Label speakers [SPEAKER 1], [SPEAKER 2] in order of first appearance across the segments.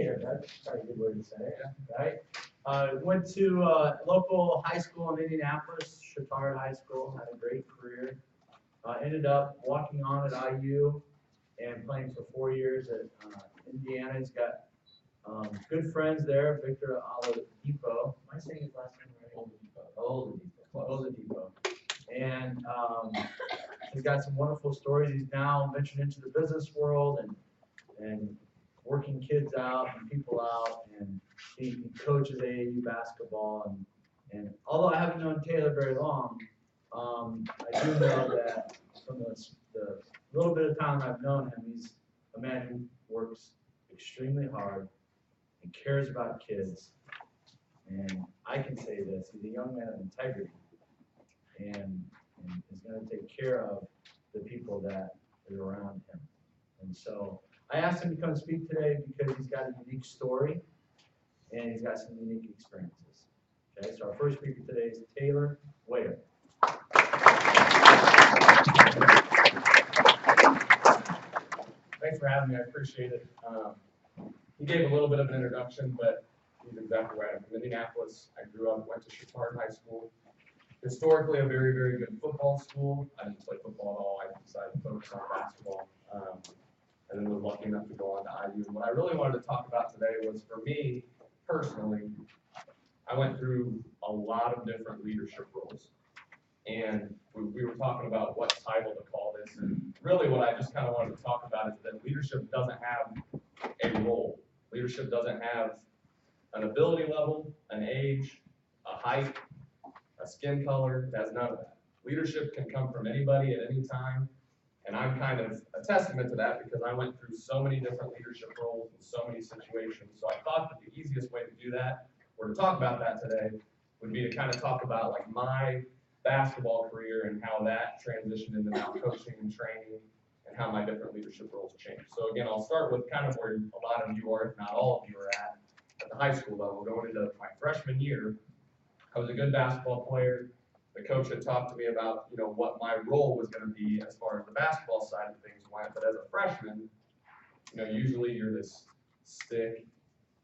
[SPEAKER 1] educator, that's probably a good word to say it, right? Went to local high school in Indianapolis, Chatard High School, had a great career. Ended up walking on at IU and playing for 4 years at Indiana. He's got good friends there, Victor Oladipo. Am I saying his last name right? Oladipo. And he's got some wonderful stories. He's now ventured into the business world and working kids out and people out, and he coaches AAU basketball. And although I haven't known Taylor very long, I do know that from the little bit of time I've known him, he's a man who works extremely hard and cares about kids. And I can say this, he's a young man of integrity and is going to take care of the people that are around him. And so I asked him to come speak today because he's got a unique story and he's got some unique experiences. Okay, so our first speaker today is Taylor Ware.
[SPEAKER 2] Thanks for having me, I appreciate it. He gave a little bit of an introduction, but he's exactly right. I'm from Indianapolis. I grew up, went to Chatard High School. Historically, a very, very good football school. I didn't play football at all. I decided to focus on basketball. And then was lucky enough to go on to IU. And what I really wanted to talk about today was, for me, personally, I went through a lot of different leadership roles. And we were talking about what title to call this. And really what I just kind of wanted to talk about is that leadership doesn't have a role. Leadership doesn't have an ability level, an age, a height, a skin color. It has none of that. Leadership can come from anybody at any time. And I'm kind of a testament to that because I went through so many different leadership roles in so many situations. So I thought that the easiest way to do that, or to talk about that today, would be to kind of talk about like my basketball career and how that transitioned into now coaching and training and how my different leadership roles changed. So again, I'll start with kind of where a lot of you are, if not all of you are at the high school level. Going into my freshman year, I was a good basketball player. The coach had talked to me about, what my role was going to be as far as the basketball side of things went. But as a freshman, usually you're this stick,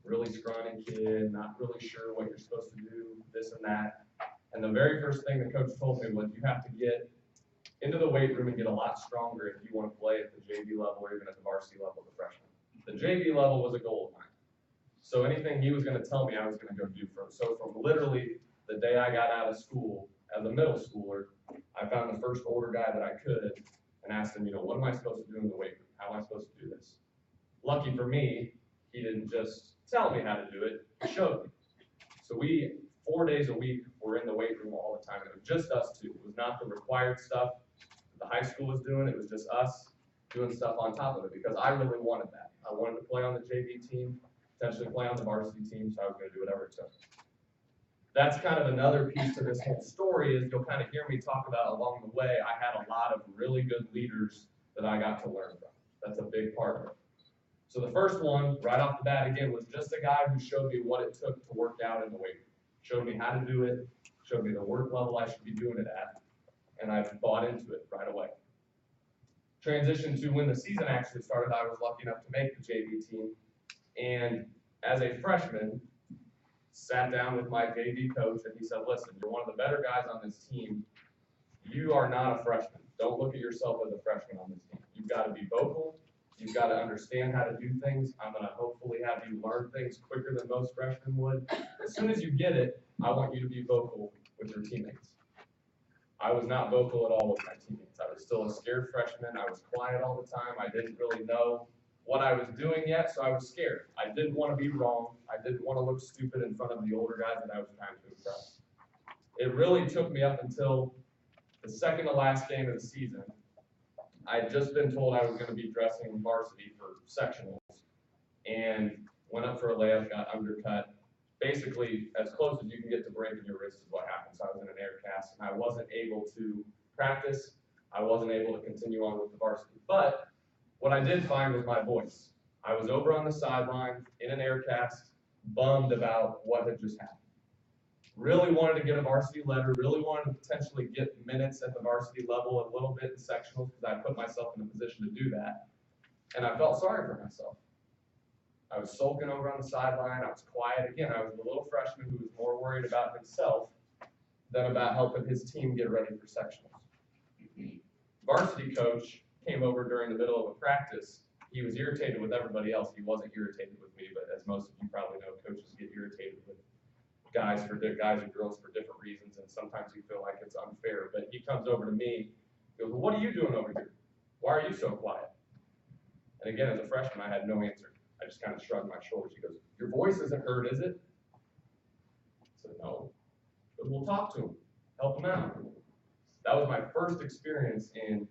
[SPEAKER 2] really scrawny kid, not really sure what you're supposed to do, this and that. And the very first thing the coach told me was you have to get into the weight room and get a lot stronger if you want to play at the JV level or even at the varsity level as a freshman. The JV level was a goal of mine. So anything he was going to tell me, I was going to go do from. So from literally the day I got out of school as a middle schooler, I found the first older guy that I could and asked him, what am I supposed to do in the weight room? How am I supposed to do this? Lucky for me, he didn't just tell me how to do it, he showed me. So we, 4 days a week, were in the weight room all the time. It was just us two. It was not the required stuff that the high school was doing. It was just us doing stuff on top of it because I really wanted that. I wanted to play on the JV team, potentially play on the varsity team, so I was going to do whatever it took. That's kind of another piece to this whole story is you'll kind of hear me talk about along the way. I had a lot of really good leaders that I got to learn from. That's a big part of it. So the first one, right off the bat again, was just a guy who showed me what it took to work out in the weight room. Showed me how to do it, showed me the work level I should be doing it at, and I bought into it right away. Transition to when the season actually started, I was lucky enough to make the JV team, and as a freshman, sat down with my JV coach and he said, listen, you're one of the better guys on this team. You are not a freshman. Don't look at yourself as a freshman on this team. You've got to be vocal. You've got to understand how to do things. I'm going to hopefully have you learn things quicker than most freshmen would. As soon as you get it, I want you to be vocal with your teammates. I was not vocal at all with my teammates. I was still a scared freshman. I was quiet all the time. I didn't really know what I was doing yet, so I was scared. I didn't want to be wrong. I didn't want to look stupid in front of the older guys that I was trying to impress. It really took me up until the second to last game of the season. I had just been told I was going to be dressing varsity for sectionals and went up for a layup, got undercut. Basically, as close as you can get to breaking your wrist is what happened. So I was in an air cast and I wasn't able to practice. I wasn't able to continue on with the varsity. But what I did find was my voice. I was over on the sideline in an air cast, bummed about what had just happened. Really wanted to get a varsity letter, really wanted to potentially get minutes at the varsity level, a little bit in sectionals because I put myself in a position to do that. And I felt sorry for myself. I was sulking over on the sideline. I was quiet. Again, I was a little freshman who was more worried about himself than about helping his team get ready for sectionals. Varsity coach came over during the middle of a practice. He was irritated with everybody else. He wasn't irritated with me, but as most of you probably know, coaches get irritated with guys and girls for different reasons, and sometimes you feel like it's unfair. But he comes over to me, he goes, "Well, what are you doing over here? Why are you so quiet?" And again, as a freshman, I had no answer. I just kind of shrugged my shoulders. He goes, "Your voice isn't heard, is it?" I said, "No." He goes, "We'll talk to him, help him out." That was my first experience in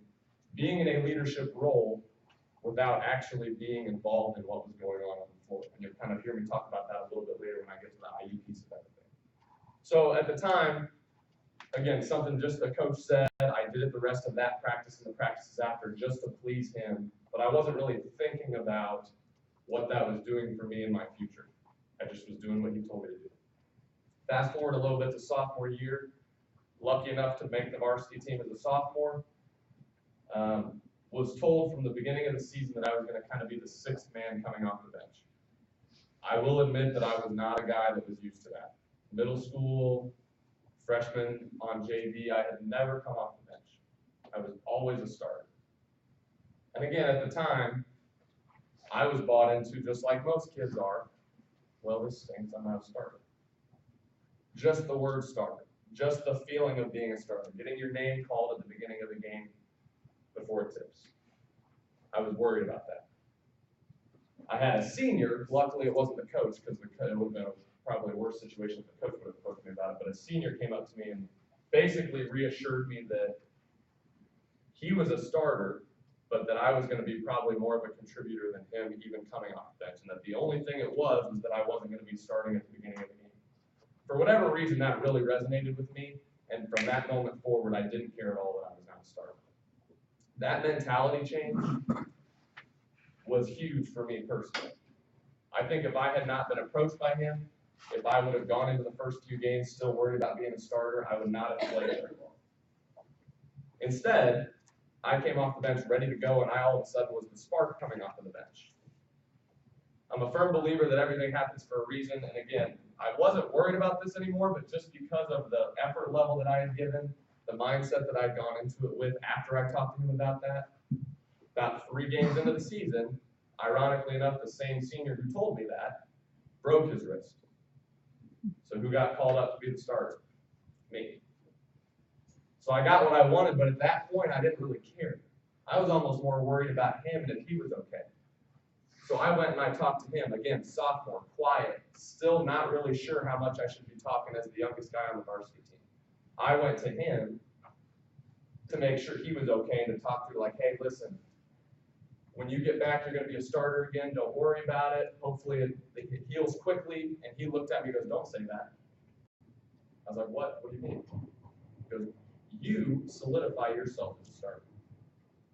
[SPEAKER 2] being in a leadership role without actually being involved in what was going on the floor. And you'll kind of hear me talk about that a little bit later when I get to the IU piece of everything. So at the time, again, something just the coach said, I did it the rest of that practice and the practices after just to please him, but I wasn't really thinking about what that was doing for me in my future. I just was doing what he told me to do. Fast forward a little bit to sophomore year, lucky enough to make the varsity team as a sophomore. Was told from the beginning of the season that I was going to kind of be the sixth man coming off the bench. I will admit that I was not a guy that was used to that. Middle school, freshman on JV, I had never come off the bench. I was always a starter. And again, at the time, I was bought into, just like most kids are, well, this stinks, I'm not a starter. Just the word starter, just the feeling of being a starter, getting your name called at the beginning of the game before it tips. I was worried about that. I had a senior, luckily it wasn't the coach, because it would have been probably a worse situation if the coach would have spoken to me about it, but a senior came up to me and basically reassured me that he was a starter, but that I was going to be probably more of a contributor than him even coming off the bench, and that the only thing it was that I wasn't going to be starting at the beginning of the game. For whatever reason, that really resonated with me, and from that moment forward, I didn't care at all that I was not a starter. That mentality change was huge for me personally. I think if I had not been approached by him, if I would have gone into the first few games still worried about being a starter, I would not have played very well. Instead, I came off the bench ready to go, and I all of a sudden was the spark coming off of the bench. I'm a firm believer that everything happens for a reason, and again, I wasn't worried about this anymore, but just because of the effort level that I had given, the mindset that I'd gone into it with after I talked to him about that, about 3 games into the season, ironically enough, the same senior who told me that broke his wrist. So who got called up to be the starter? Me. So I got what I wanted, but at that point, I didn't really care. I was almost more worried about him and if he was okay. So I went and I talked to him, again, sophomore, quiet, still not really sure how much I should be talking as the youngest guy on the varsity team. I went to him to make sure he was okay and to talk through like, hey, listen, when you get back, you're going to be a starter again. Don't worry about it. Hopefully it heals quickly. And he looked at me and goes, don't say that. I was like, what? What do you mean? He goes, you solidify yourself as a starter.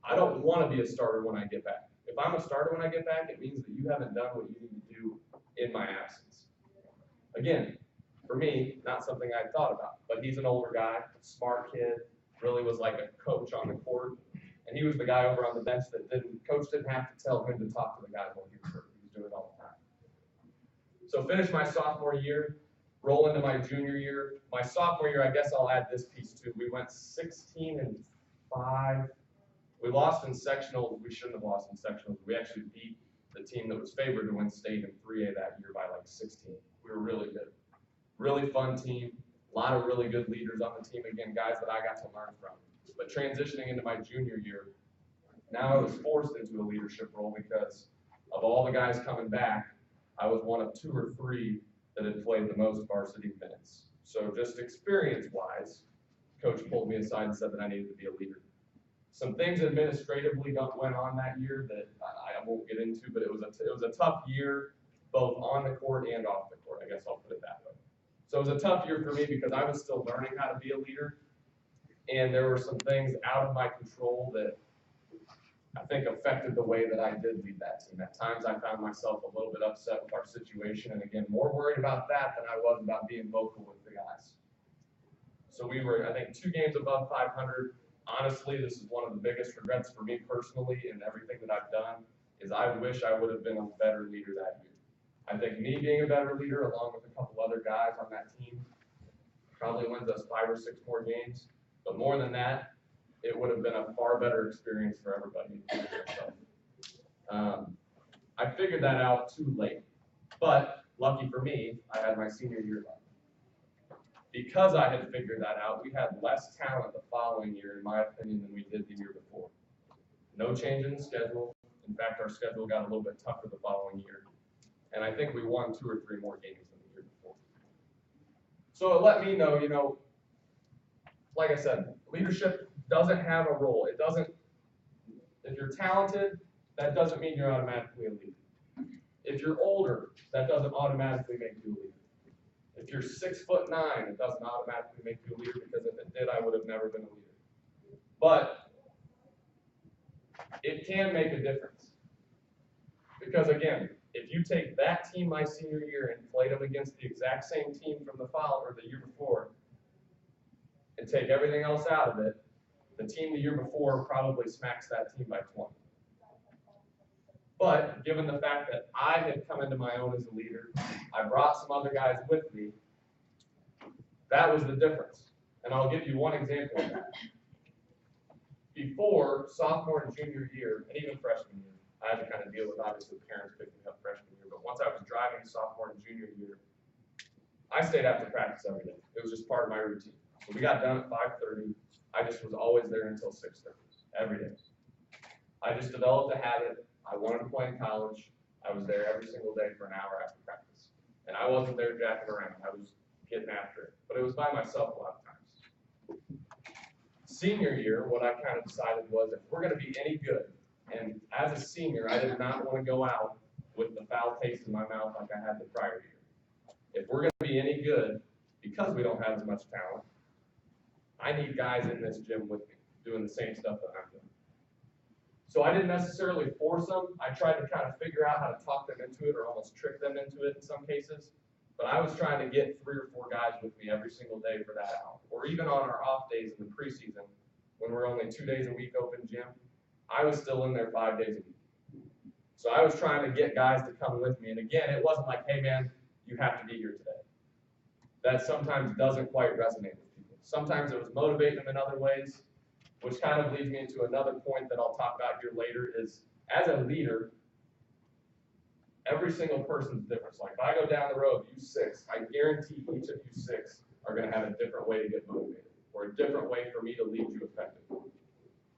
[SPEAKER 2] I don't want to be a starter when I get back. If I'm a starter when I get back, it means that you haven't done what you need to do in my absence. Again, for me, not something I thought about, but he's an older guy, smart kid, really was like a coach on the court. And he was the guy over on the bench that coach didn't have to tell him to talk to the guy when he was hurt. He was doing it all the time. So finished my sophomore year, roll into my junior year. My sophomore year, I guess I'll add this piece too. We went 16-5. We lost in sectionals. We shouldn't have lost in sectionals. We actually beat the team that was favored to win state in 3A that year by like 16. We were really good. Really fun team. A lot of really good leaders on the team. Again, guys that I got to learn from. But transitioning into my junior year, now I was forced into a leadership role because of all the guys coming back, I was one of 2 or 3 that had played the most varsity minutes. So just experience-wise, coach pulled me aside and said that I needed to be a leader. Some things administratively went on that year that I won't get into, but it was a tough year, both on the court and off the court. I guess I'll put it that way. So it was a tough year for me because I was still learning how to be a leader, and there were some things out of my control that I think affected the way that I did lead that team. At times I found myself a little bit upset with our situation, and again, more worried about that than I was about being vocal with the guys. So we were, I think, 2 games above 500. Honestly, this is one of the biggest regrets for me personally in everything that I've done, is I wish I would have been a better leader that year. I think me being a better leader, along with a couple other guys on that team, probably wins us 5 or 6 more games. But more than that, it would have been a far better experience for everybody, including myself. I figured that out too late, but lucky for me, I had my senior year left. Because I had figured that out, we had less talent the following year, in my opinion, than we did the year before. No change in the schedule. In fact, our schedule got a little bit tougher the following year. And I think we won 2 or 3 more games than the year before. So it let me know, like I said, leadership doesn't have a role. It doesn't, if you're talented, that doesn't mean you're automatically a leader. If you're older, that doesn't automatically make you a leader. If you're 6'9", it doesn't automatically make you a leader, because if it did, I would have never been a leader. But it can make a difference. Because again, if you take that team my senior year and played them against the exact same team from the year before, and take everything else out of it, the team the year before probably smacks that team by 20. But given the fact that I had come into my own as a leader, I brought some other guys with me, that was the difference. And I'll give you one example of that. Before sophomore and junior year, and even freshman year, I had to kind of deal with, obviously, parents picking me up freshman year, but once I was driving sophomore and junior year, I stayed after practice every day. It was just part of my routine. So we got done at 5:30. I just was always there until 6:30, every day. I just developed a habit. I wanted to play in college. I was there every single day for an hour after practice. And I wasn't there jacking around. I was getting after it. But it was by myself a lot of times. Senior year, what I kind of decided was, if we're going to be any good, and as a senior, I did not want to go out with the foul taste in my mouth like I had the prior year. If we're going to be any good, because we don't have as much talent, I need guys in this gym with me, doing the same stuff that I'm doing. So I didn't necessarily force them. I tried to kind of figure out how to talk them into it, or almost trick them into it in some cases. But I was trying to get 3 or 4 guys with me every single day for that hour. Or even on our off days in the preseason, when we're only 2 days a week open gym, I was still in there 5 days a week. So I was trying to get guys to come with me. And again, it wasn't like, hey man, you have to be here today. That sometimes doesn't quite resonate with people. Sometimes it was motivating them in other ways, which kind of leads me into another point that I'll talk about here later, is as a leader, every single person's different. So like if I go down the road, you 6, I guarantee each of you 6 are going to have a different way to get motivated, or a different way for me to lead you effectively.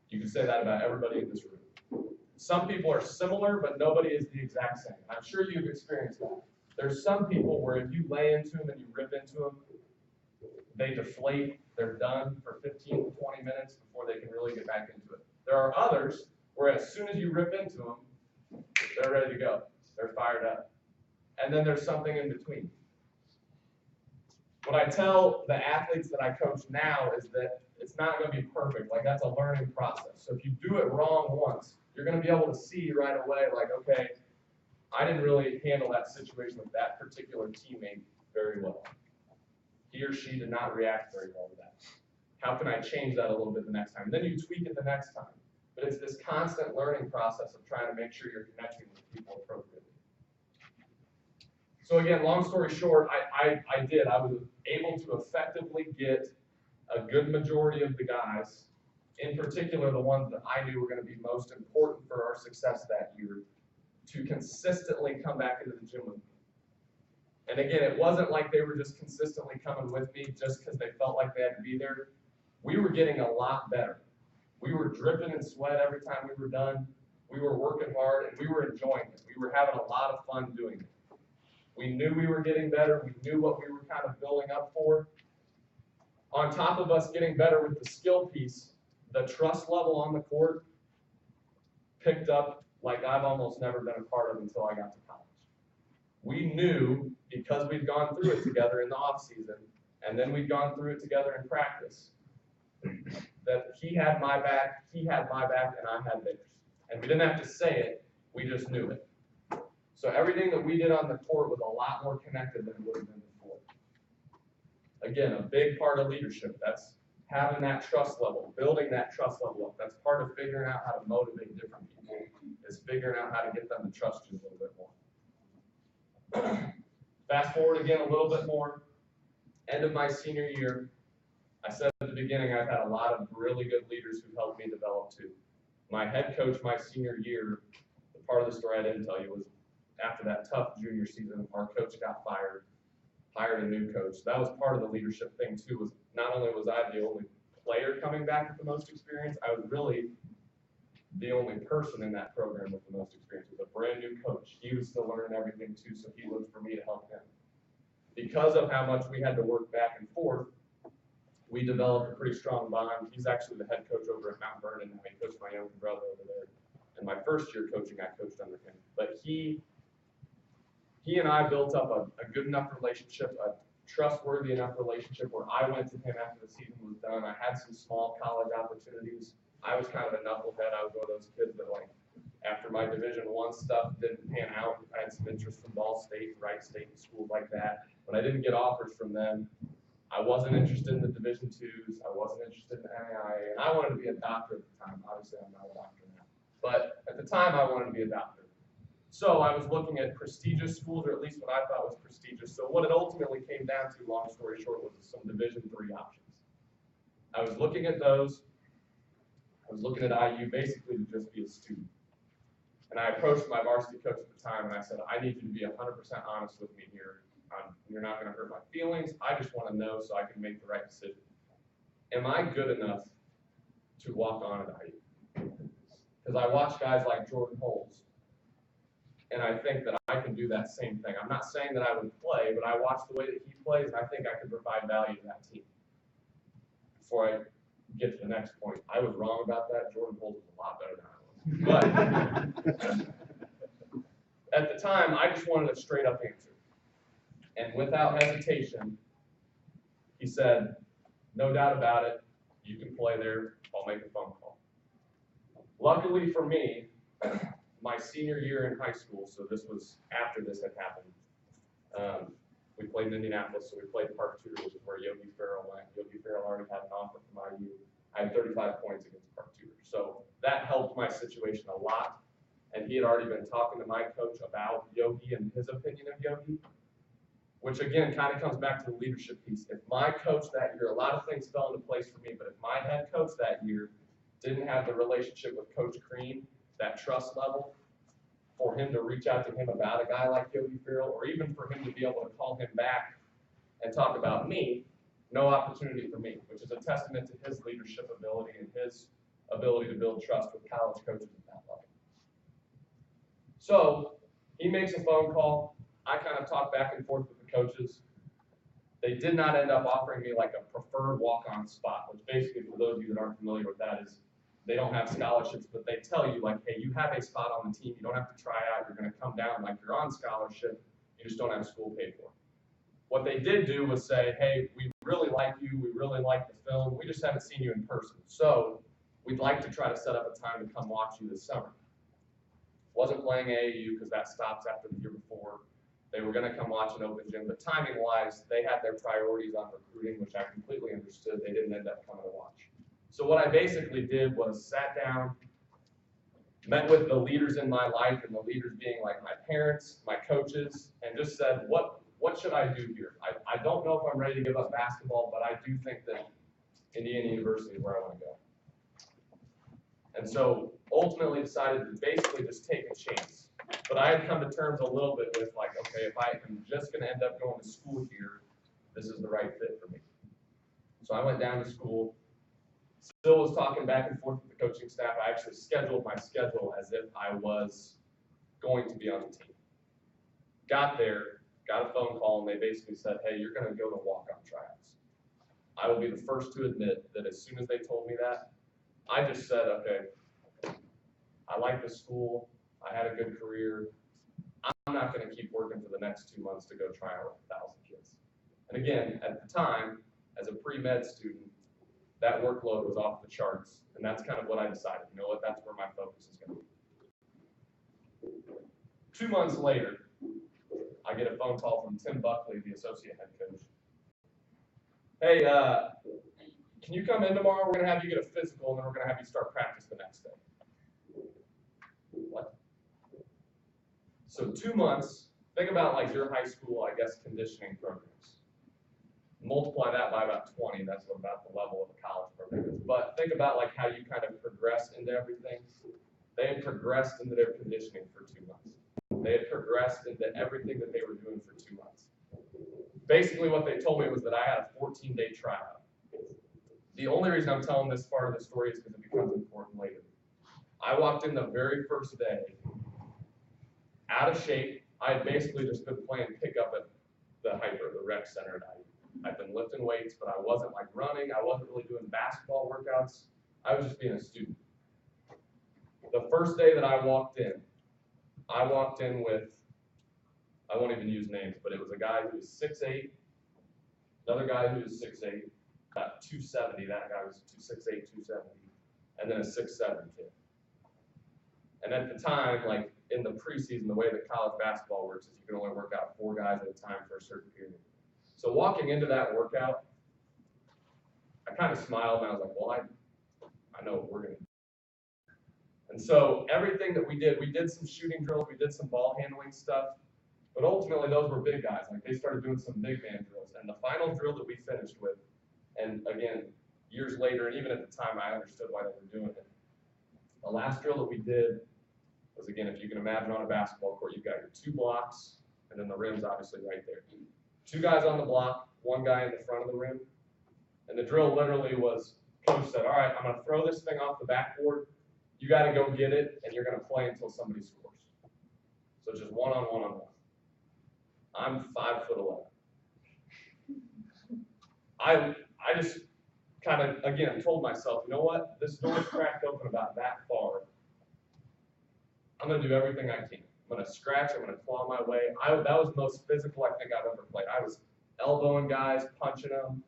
[SPEAKER 2] You can say that about everybody in this room. Some people are similar, but nobody is the exact same. I'm sure you've experienced that. There's some people where if you lay into them and you rip into them, they deflate, they're done for 15 to 20 minutes before they can really get back into it. There are others where as soon as you rip into them, they're ready to go. They're fired up. And then there's something in between. What I tell the athletes that I coach now is that it's not going to be perfect. Like, that's a learning process. So if you do it wrong once, you're going to be able to see right away, like, okay, I didn't really handle that situation with that particular teammate very well. He or she did not react very well to that. How can I change that a little bit the next time? And then you tweak it the next time. But it's this constant learning process of trying to make sure you're connecting with people appropriately. So again, long story short, I was able to effectively get a good majority of the guys, in particular the ones that I knew were going to be most important for our success that year, to consistently come back into the gym with me. And again, it wasn't like they were just consistently coming with me just because they felt like they had to be there. We were getting a lot better. We were dripping in sweat every time we were done. We were working hard, and we were enjoying it. We were having a lot of fun doing it. We knew we were getting better. We knew what we were kind of building up for. On top of us getting better with the skill piece, the trust level on the court picked up like I've almost never been a part of until I got to college. We knew, because we'd gone through it together in the off season, and then we'd gone through it together in practice, that he had my back, and I had theirs. And we didn't have to say it, we just knew it. So everything that we did on the court was a lot more connected than it would have been before. Again, a big part of leadership, that's having that trust level, building that trust level up. That's part of figuring out how to motivate different people, is figuring out how to get them to trust you a little bit more. Fast forward again a little bit more, end of my senior year, I said at the beginning I've had a lot of really good leaders who've helped me develop too. My head coach my senior year, the part of the story I didn't tell you was after that tough junior season, our coach got fired, hired a new coach. That was part of the leadership thing too, was not only was I the only player coming back with the most experience, I was really the only person in that program with the most experience. It was a brand new coach. He was still learning everything too, so he looked for me to help him. Because of how much we had to work back and forth, we developed a pretty strong bond. He's actually the head coach over at Mount Vernon, and I coached my younger brother over there. And my first year coaching, I coached under him. But he and I built up a good enough relationship, a trustworthy enough relationship where I went to him after the season was done. I had some small college opportunities. I was kind of a knucklehead. I was one of those kids that, like, after my Division I stuff didn't pan out, I had some interest from Ball State, Wright State, and schools like that. When I didn't get offers from them, I wasn't interested in the Division IIs. I wasn't interested in NAIA, and I wanted to be a doctor at the time. Obviously, I'm not a doctor now. But at the time, I wanted to be a doctor. So I was looking at prestigious schools, or at least what I thought was prestigious. So what it ultimately came down to, long story short, was some Division III options. I was looking at those. I was looking at IU basically to just be a student. And I approached my varsity coach at the time, and I said, I need you to be 100% honest with me here. You're not going to hurt my feelings. I just want to know so I can make the right decision. Am I good enough to walk on at IU? Because I watch guys like Jordan Holes, and I think that I can do that same thing. I'm not saying that I would play, but I watch the way that he plays, and I think I could provide value to that team. Before I get to the next point, I was wrong about that. Jordan Holes was a lot better than I was. But at the time, I just wanted a straight up answer. And without hesitation, he said, no doubt about it, you can play there, I'll make a phone call. Luckily for me, my senior year in high school, so this was after this had happened, we played in Indianapolis, so we played Park Tudor, which is where Yogi Ferrell went. Yogi Ferrell already had an offer from IU. I had 35 points against Park Tudor. So that helped my situation a lot. And he had already been talking to my coach about Yogi and his opinion of Yogi, which again kind of comes back to the leadership piece. If my coach that year, a lot of things fell into place for me, but if my head coach that year didn't have the relationship with Coach Crean, that trust level, for him to reach out to him about a guy like Yogi Ferrell, or even for him to be able to call him back and talk about me, no opportunity for me, which is a testament to his leadership ability and his ability to build trust with college coaches at that level. So he makes a phone call. I kind of talk back and forth with the coaches. They did not end up offering me like a preferred walk-on spot, which basically, for those of you that aren't familiar with that, is they don't have scholarships, but they tell you like, hey, you have a spot on the team. You don't have to try out. You're going to come down like you're on scholarship. You just don't have school paid for. What they did do was say, hey, we really like you. We really like the film. We just haven't seen you in person. So we'd like to try to set up a time to come watch you this summer. Wasn't playing AAU because that stops after the year before. They were going to come watch an open gym, but timing-wise, they had their priorities on recruiting, which I completely understood. They didn't end up coming to watch. So what I basically did was sat down, met with the leaders in my life, and the leaders being like my parents, my coaches, and just said, what should I do here? I don't know if I'm ready to give up basketball, but I do think that Indiana University is where I want to go. And so ultimately decided to basically just take a chance. But I had come to terms a little bit with like, okay, if I am just going to end up going to school here, this is the right fit for me. So I went down to school, still was talking back and forth with the coaching staff. I actually scheduled my schedule as if I was going to be on the team. Got there, got a phone call, and they basically said, hey, you're going to go to walk-on tryouts. I will be the first to admit that as soon as they told me that, I just said, okay, I like the school. I had a good career. I'm not going to keep working for the next 2 months to go try out with 1,000 kids. And again, at the time, as a pre-med student, that workload was off the charts. And that's kind of what I decided. You know what? That's where my focus is going to be. 2 months later, I get a phone call from Tim Buckley, the associate head coach. Hey, can you come in tomorrow? We're going to have you get a physical, and then we're going to have you start practice the next day. What? So 2 months Think about like your high school, I guess, conditioning programs. Multiply that by about 20, that's about the level of a college program is. But think about like how you kind of progress into everything. They had progressed into their conditioning for 2 months. They had progressed into everything that they were doing for 2 months. Basically what they told me was that I had a 14-day tryout. The only reason I'm telling this part of the story is because it becomes important later. I walked in the very first day, out of shape. I had basically just been playing pickup at the rec center at IU. I'd been lifting weights, but I wasn't like running. I wasn't really doing basketball workouts. I was just being a student. The first day that I walked in with, I won't even use names, but it was a guy who was 6'8", another guy who was 6'8", about 270, that guy was 6'8", 270, and then a 6'7" kid. And at the time, like in the preseason, the way that college basketball works is you can only work out 4 guys at a time for a certain period. So walking into that workout, I kind of smiled and I was like, well, I know what we're going to do. And so everything that we did some shooting drills, we did some ball handling stuff, but ultimately those were big guys. Like they started doing some big man drills. And the final drill that we finished with, and again, years later, and even at the time, I understood why they were doing it. The last drill that we did was, again, if you can imagine on a basketball court, you've got your 2 blocks, and then the rim's obviously right there. 2 guys on the block, 1 guy in the front of the rim. And the drill literally was, coach said, all right, I'm going to throw this thing off the backboard. You got to go get it, and you're going to play until somebody scores. So just one-on-one. I'm 5'11". I just kind of, again, told myself, you know what? This door's cracked open about that far. I'm going to do everything I can. I'm going to scratch. I'm going to claw my way. That was the most physical I think I've ever played. I was elbowing guys, punching them,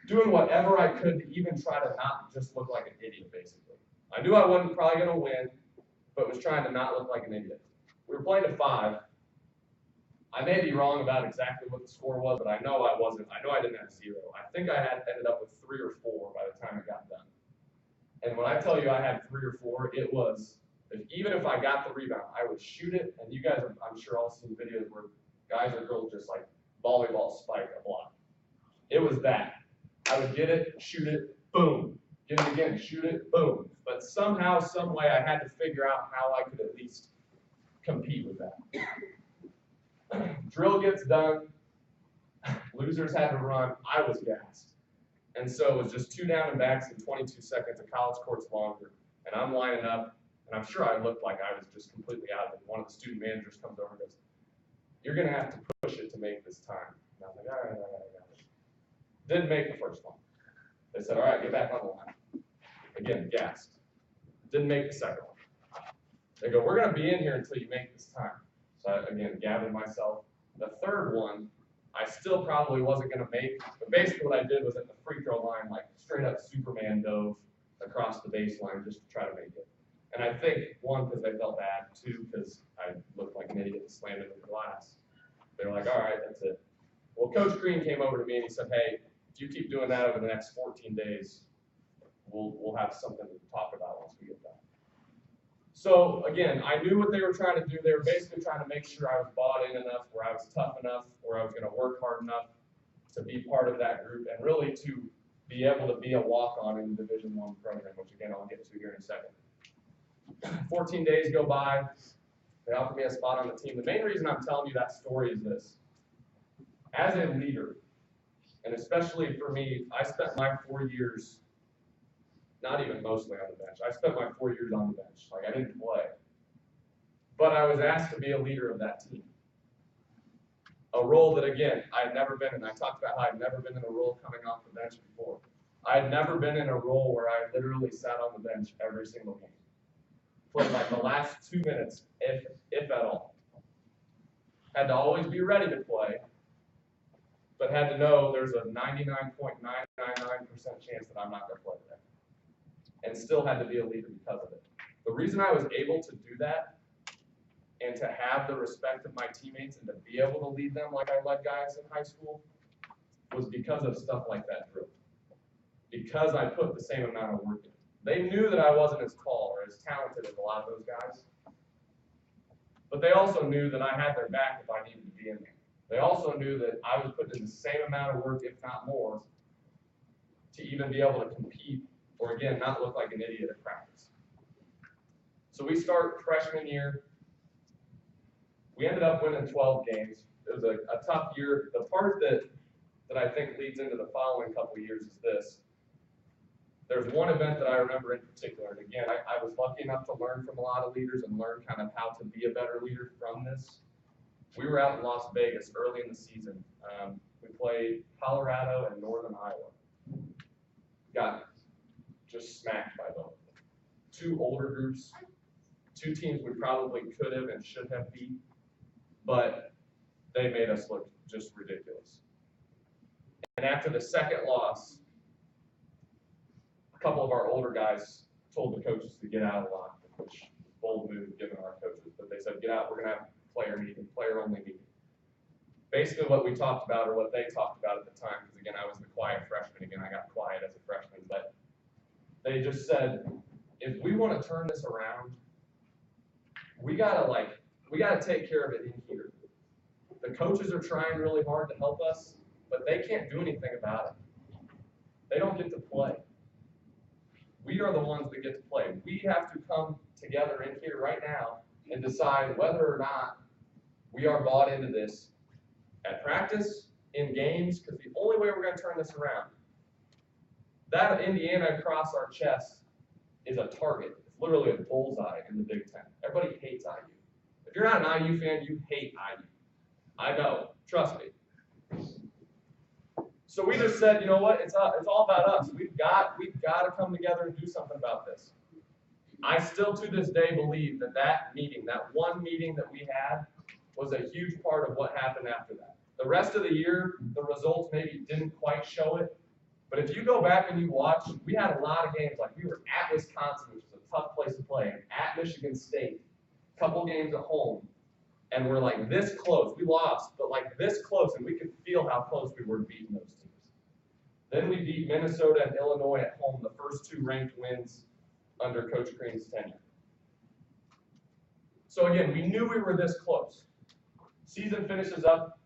[SPEAKER 2] doing whatever I could to even try to not just look like an idiot, basically. I knew I wasn't probably going to win, but was trying to not look like an idiot. We were playing to 5. I may be wrong about exactly what the score was, but I know I wasn't. I know I didn't have 0. I think I had ended up with 3 or 4 by the time it got done. And when I tell you I had 3 or 4, it was, even if I got the rebound, I would shoot it, and you guys have, I'm sure, all seen videos where guys or girls just like volleyball spike a block. It was that. I would get it, shoot it, boom. Get it again, shoot it, boom. But somehow, some way, I had to figure out how I could at least compete with that. Drill gets done. Losers had to run. I was gassed. And so it was just 2 down and backs in 22 seconds. A college court's longer. And I'm lining up, and I'm sure I looked like I was just completely out of it. One of the student managers comes over and goes, you're going to have to push it to make this time. And I was like, all right, I got it. Didn't make the first one. They said, all right, get back on the line. Again, gassed. Didn't make the second one. They go, we're going to be in here until you make this time. So I, again, gathered myself. The third one, I still probably wasn't going to make, but basically what I did was at the free throw line, like straight up Superman dove across the baseline just to try to make it. And I think, 1, because they felt bad, 2, because I looked like an idiot and slammed into the glass. They were like, all right, that's it. Well, Coach Green came over to me and he said, hey, if you keep doing that over the next 14 days, we'll have something to talk about once we get done. So again, I knew what they were trying to do. They were basically trying to make sure I was bought in enough, where I was tough enough, where I was going to work hard enough to be part of that group, and really to be able to be a walk-on in the Division I program, which again I'll get to here in a second. 14 days go by. They offer me a spot on the team. The main reason I'm telling you that story is this. As a leader, and especially for me, I spent my 4 years, not even mostly on the bench. I spent my 4 years on the bench. Like, I didn't play. But I was asked to be a leader of that team. A role that, again, I had never been in. I talked about how I'd never been in a role coming off the bench before. I had never been in a role where I literally sat on the bench every single game. Played like the last 2 minutes, if at all. Had to always be ready to play, but had to know there's a 99.999% chance that I'm not going to play today. And still had to be a leader because of it. The reason I was able to do that and to have the respect of my teammates and to be able to lead them like I led guys in high school was because of stuff like that drill. Because I put the same amount of work in. They knew that I wasn't as tall or as talented as a lot of those guys, But they also knew that I had their back if I needed to be in there. They also knew that I was putting in the same amount of work, if not more, to even be able to compete, or again, not look like an idiot at practice. So we start freshman year. We ended up winning 12 games. It was a tough year. The part that I think leads into the following couple of years is this. There's one event that I remember in particular, and again, I was lucky enough to learn from a lot of leaders and learn kind of how to be a better leader from this. We were out in Las Vegas early in the season. We played Colorado and Northern Iowa. Got just smacked by both. Two older groups, two teams we probably could have and should have beat, but they made us look just ridiculous. And after the second loss, a couple of our older guys told the coaches to get out of the locker room, which bold move given our coaches, but they said, get out, we're gonna have player meeting, player only meeting. Basically what we talked about, or what they talked about at the time, because again, I was the quiet freshman, again, I got quiet as a freshman, but they just said, if we want to turn this around, we gotta take care of it in here. The coaches are trying really hard to help us, but they can't do anything about it. They don't get to play. We are the ones that get to play. We have to come together in here right now and decide whether or not we are bought into this at practice, in games, because the only way we're going to turn this around, that Indiana across our chest is a target. It's literally a bullseye in the Big Ten. Everybody hates IU. If you're not an IU fan, you hate IU. I know. Trust me. So we just said, you know what? It's all about us. We've got to come together and do something about this. I still to this day believe that meeting, that one meeting that we had, was a huge part of what happened after that. The rest of the year, the results maybe didn't quite show it. But if you go back and you watch, we had a lot of games. Like we were at Wisconsin, which is a tough place to play, at Michigan State, a couple games at home. And we're like this close. We lost, but like this close, and we could feel how close we were to beating those teams. Then we beat Minnesota and Illinois at home, the first two ranked wins under Coach Green's tenure. So again, we knew we were this close. Season finishes up,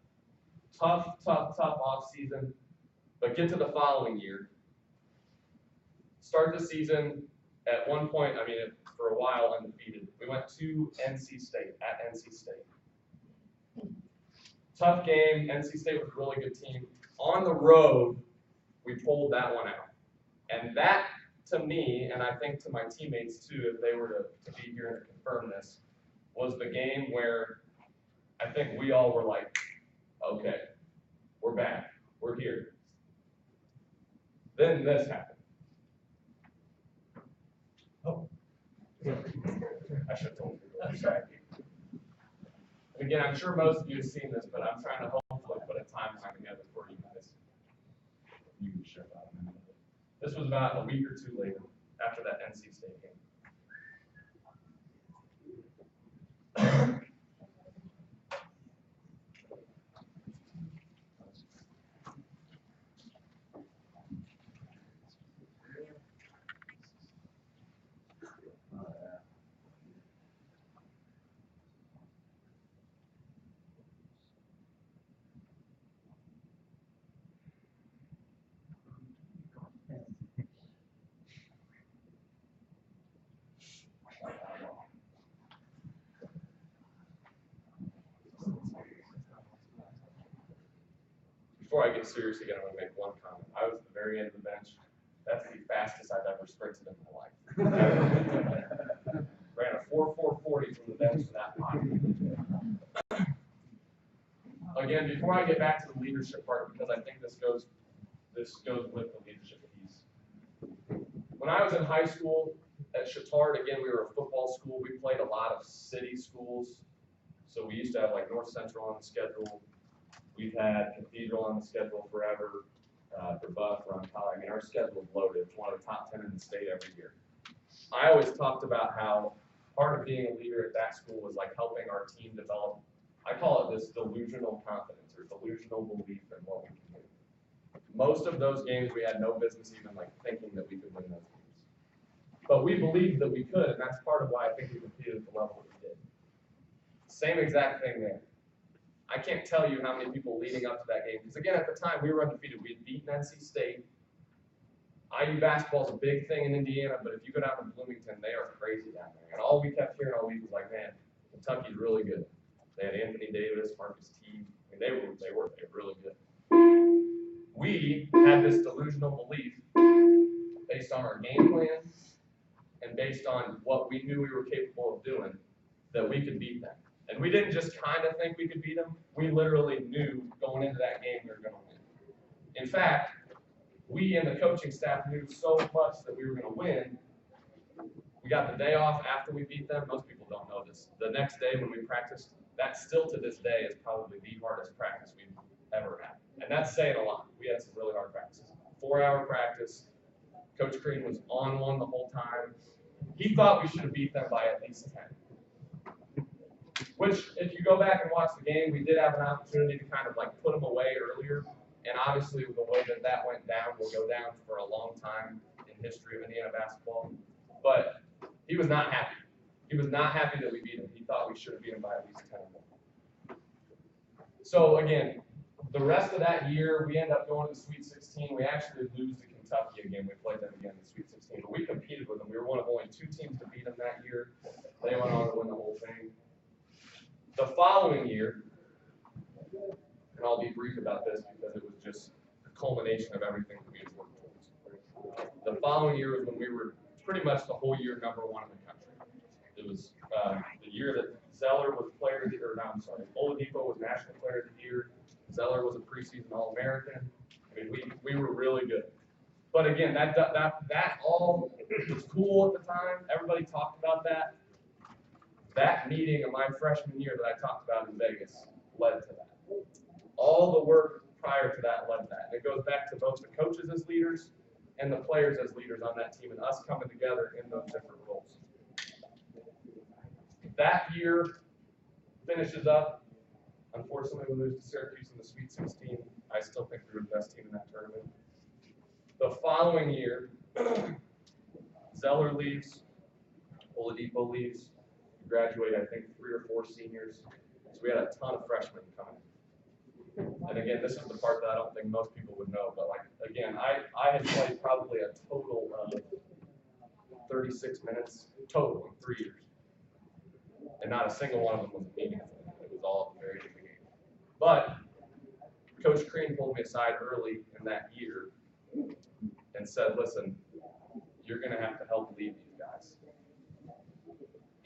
[SPEAKER 2] tough off season, but get to the following year. Start the season at one point, I mean, for a while undefeated. We went to NC State, at NC State. Tough game, NC State was a really good team. On the road, we pulled that one out. And that, to me, and I think to my teammates too, if they were to be here and confirm this, was the game where I think we all were like, okay, we're back, we're here. Then this happened. Oh. I should have told you. I'm sorry. And again, I'm sure most of you have seen this, but I'm trying to hopefully put a timeline together for you guys. You can share that. This was about a week or two later, after that NC State game. Before I get serious again, I'm going to make one comment. I was at the very end of the bench. That's the fastest I've ever sprinted in my life. Ran a 4.440 from the bench to that pocket. Again, before I get back to the leadership part, because I think this goes with the leadership piece. When I was in high school at Chatard, again, we were a football school. We played a lot of city schools. So we used to have like North Central on the schedule. We've had Cathedral on the schedule forever, for Buff, for College. I mean, our schedule is loaded. It's one of the top 10 in the state every year. I always talked about how part of being a leader at that school was like helping our team develop, I call it this delusional confidence or delusional belief in what we can do. Most of those games we had no business even like thinking that we could win those games. But we believed that we could, and that's part of why I think we competed at the level that we did. Same exact thing there. I can't tell you how many people leading up to that game, because again, at the time, we were undefeated. We had beaten NC State. IU basketball is a big thing in Indiana, but if you go down to Bloomington, they are crazy down there. And all we kept hearing all week was like, man, Kentucky's really good. They had Anthony Davis, Marcus T. I mean, they were really good. We had this delusional belief based on our game plan and based on what we knew we were capable of doing that we could beat them. And we didn't just kind of think we could beat them. We literally knew going into that game we were going to win. In fact, we and the coaching staff knew so much that we were going to win. We got the day off after we beat them. Most people don't know this. The next day when we practiced, that still to this day is probably the hardest practice we've ever had. And that's saying a lot. We had some really hard practices. 4-hour practice. Coach Crean was on one the whole time. He thought we should have beat them by at least 10. Which, if you go back and watch the game, we did have an opportunity to kind of like put them away earlier. And obviously, the way that went down will go down for a long time in history of Indiana basketball. But he was not happy. He was not happy that we beat him. He thought we should have beat him by at least 10 more. So again, the rest of that year, we end up going to the Sweet 16. We actually lose to Kentucky again. We played them again in the Sweet 16. But we competed with them. We were one of only 2 teams to beat them that year. They went on to win the whole thing. The following year, and I'll be brief about this because it was just a culmination of everything that we had worked towards. The following year was when we were pretty much the whole year #1 in the country. It was the year that Zeller was player of the year, Oladipo was National Player of the Year. Zeller was a preseason All-American. I mean, we were really good. But again, that all was cool at the time. Everybody talked about that. That meeting of my freshman year that I talked about in Vegas led to that. All the work prior to that led to that. And it goes back to both the coaches as leaders and the players as leaders on that team and us coming together in those different roles. That year finishes up. Unfortunately, we lose to Syracuse in the Sweet 16. I still think we were the best team in that tournament. The following year, Zeller leaves, Oladipo leaves. We graduated, I think, 3 or 4 seniors. So we had a ton of freshmen coming. And again, this is the part that I don't think most people would know, but like, again, I had played probably a total of 36 minutes total in 3 years. And not a single one of them was meaningful. It was all at the very beginning. But Coach Crean pulled me aside early in that year and said, listen, you're going to have to help lead these guys.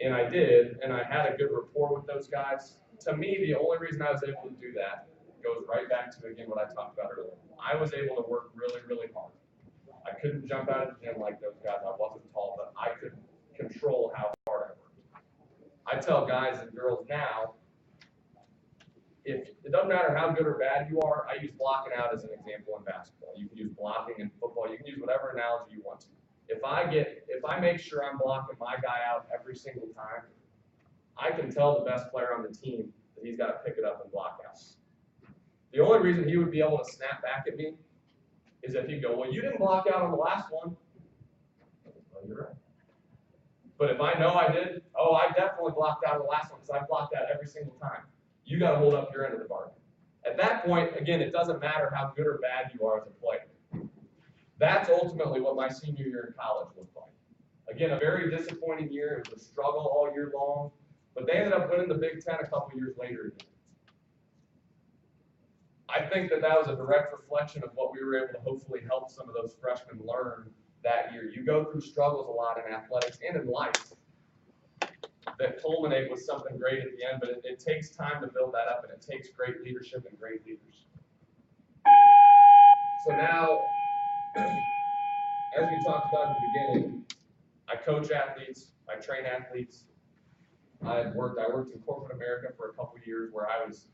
[SPEAKER 2] And I did, and I had a good rapport with those guys. To me, the only reason I was able to do that goes right back to, again, what I talked about earlier. I was able to work really, really hard. I couldn't jump out of the gym like those guys. I wasn't tall, but I could control how hard I worked. I tell guys and girls now, if it doesn't matter how good or bad you are, I use blocking out as an example in basketball. You can use blocking in football. You can use whatever analogy you want to. If I make sure I'm blocking my guy out every single time, I can tell the best player on the team that he's got to pick it up and block out. The only reason he would be able to snap back at me is if he'd go, well, you didn't block out on the last one. Well, you're right. But if I know I did, oh, I definitely blocked out on the last one because I blocked out every single time. You got to hold up your end of the bargain. At that point, again, it doesn't matter how good or bad you are as a player. That's ultimately what my senior year in college looked like. Again, a very disappointing year. It was a struggle all year long. But they ended up winning the Big Ten a couple years later. I think that was a direct reflection of what we were able to hopefully help some of those freshmen learn that year. You go through struggles a lot in athletics and in life that culminate with something great at the end, but it takes time to build that up, and it takes great leadership and great leaders. So now, as we talked about at the beginning, I coach athletes, I train athletes. I worked in corporate America for a couple of years where I was,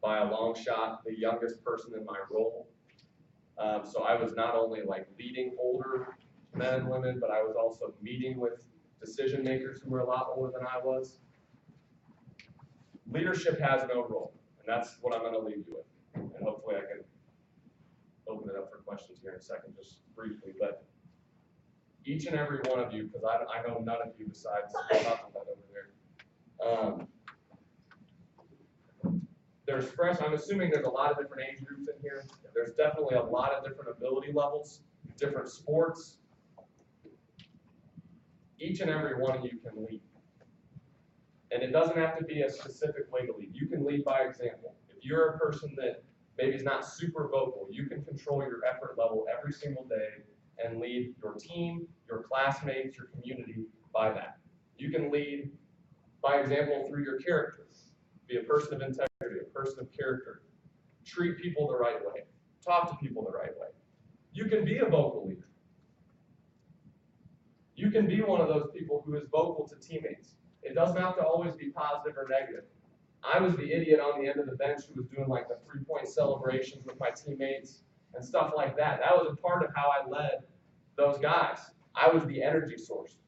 [SPEAKER 2] by a long shot, the youngest person in my role. So I was not only like leading older men and women, but I was also meeting with decision makers who were a lot older than I was. Leadership has no role, and that's what I'm going to leave you with. And hopefully I can open it up for questions here in a second, just briefly. But each and every one of you, because I know none of you besides over there, There's fresh, I'm assuming there's a lot of different age groups in here. There's definitely a lot of different ability levels, different sports. Each and every one of you can lead. And it doesn't have to be a specific way to lead. You can lead by example. If you're a person that maybe is not super vocal, you can control your effort level every single day and lead your team, your classmates, your community by that. You can lead by example through your character. Be a person of integrity, a person of character. Treat people the right way. Talk to people the right way. You can be a vocal leader. You can be one of those people who is vocal to teammates. It doesn't have to always be positive or negative. I was the idiot on the end of the bench who was doing like the 3-point celebrations with my teammates and stuff like that. That was a part of how I led those guys. I was the energy source.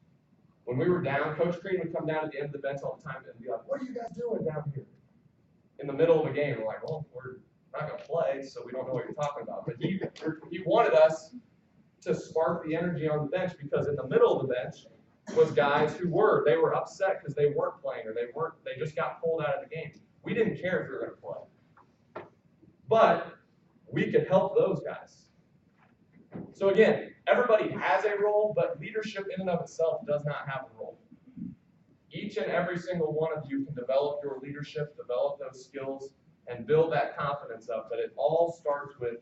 [SPEAKER 2] When we were down, Coach Crean would come down at the end of the bench all the time and be like, "What are you guys doing down here?" In the middle of a game, we're like, "Well, we're not going to play, so we don't know what you're talking about." But he wanted us to spark the energy on the bench, because in the middle of the bench was guys who they were upset because they weren't playing, or they just got pulled out of the game. We didn't care if we were going to play, but we could help those guys. So again, everybody has a role, but leadership in and of itself does not have a role. Each and every single one of you can develop your leadership, develop those skills, and build that confidence up, but it all starts with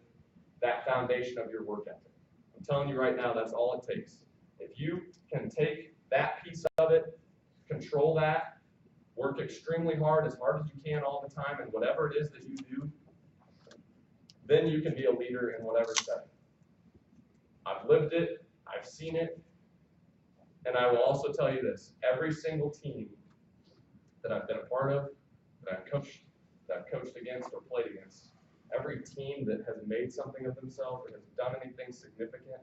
[SPEAKER 2] that foundation of your work ethic. I'm telling you right now, that's all it takes. If you can take that piece of it, control that, work extremely hard as you can all the time, and whatever it is that you do, then you can be a leader in whatever setting. I've lived it, I've seen it, and I will also tell you this: every single team that I've been a part of, that I've coached against or played against, every team that has made something of themselves or has done anything significant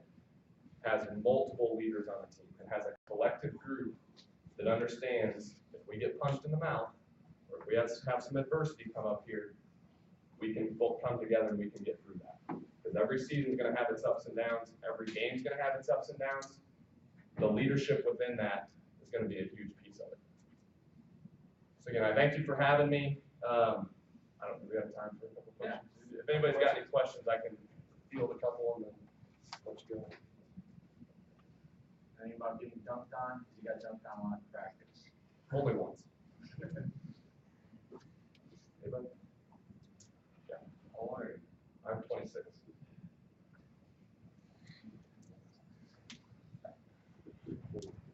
[SPEAKER 2] has multiple leaders on the team and has a collective group that understands if we get punched in the mouth, or if we have some adversity come up here, we can both come together and we can get through that. Because every season is going to have its ups and downs. Every game is going to have its ups and downs. The leadership within that is going to be a huge piece of it. So again, I thank you for having me. I don't know if we have time for a couple questions. Yeah. If anybody's got any questions, I can field a couple and then let you go.
[SPEAKER 1] Anything about getting dunked on? You got dunked on a lot in practice.
[SPEAKER 2] Only once. Anybody? Yeah. How old are you? I'm 26.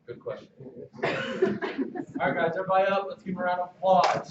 [SPEAKER 2] Good question.
[SPEAKER 1] All right, guys, everybody up. Let's give them a round of applause.